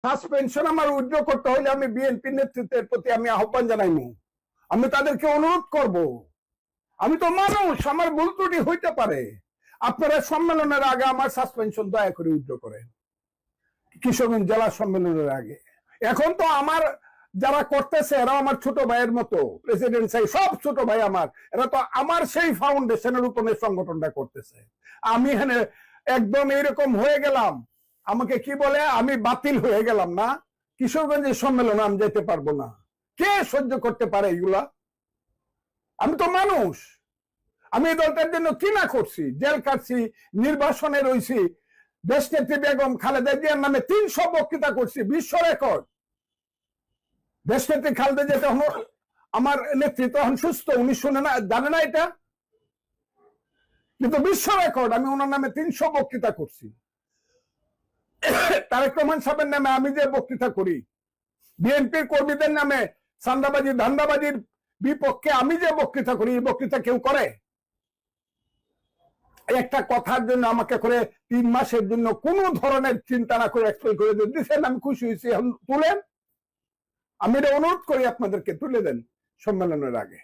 Suspension আমার withdraw করতে হলে আমি বিএনপি নেতৃত্বের প্রতি আমি আহ্বান জানাইনি, আমি তাদেরকে অনুরোধ করব। আমি তো মানুষ, আমার ভুল ত্রুটি হইতে পারে। আপনারা সম্মেলনের আগে আমার সাসপেনশন দয়া করে উইথড্র করেন, কিশোরগঞ্জ জেলা সম্মেলনের আগে। এখন তো আমার যারা করতেছে এরা আমার ছোট ভাইয়ের মতো, প্রেসিডেন্ট সাহেব সব ছোট ভাই আমার, এরা তো আমার সেই ফাউন্ডেশনের উপরে সংগঠনটা করতেছে। আমি এখানে একদম এরকম হয়ে গেলাম, আমাকে কি বলে আমি বাতিল হয়ে গেলাম না, কিশোরগঞ্জের সম্মেলনে আমি যেতে পারবো না। কে সহ্য করতে পারে এগুলা? আমি তো মানুষ, আমি এই দলটার জন্য কি না করছি, জেল কাটছি, নির্বাসনে রয়েছি, দেশনেত্রী বেগম খালেদা জিয়ার নামে 300 বক্তৃতা করছি, বিশ্ব রেকর্ড। দেশনেত্রী খালেদা জিয়া তখন আমার নেতৃত্ব তখন সুস্থ, উনি শুনে না, জানে না এটা, কিন্তু বিশ্ব রেকর্ড। আমি ওনার নামে 300 বক্তৃতা করছি। তারেক রহমান সাহেবের নামে আমি যে বক্তৃতা করি, বিএনপির কর্মীদের নামে চাঁদাবাজি ধান্দাবাজির বিপক্ষে আমি যে বক্তৃতা করি, এই বক্তৃতা কেউ করে? একটা কথার জন্য আমাকে করে 3 মাসের জন্য কোন ধরনের চিন্তা না করে এক্সপ্লেন করে দিচ্ছেন, আমি খুশি হয়েছি। এখন তুলেন, আমি এটা অনুরোধ করি আপনাদেরকে তুলে দেন সম্মেলনের আগে।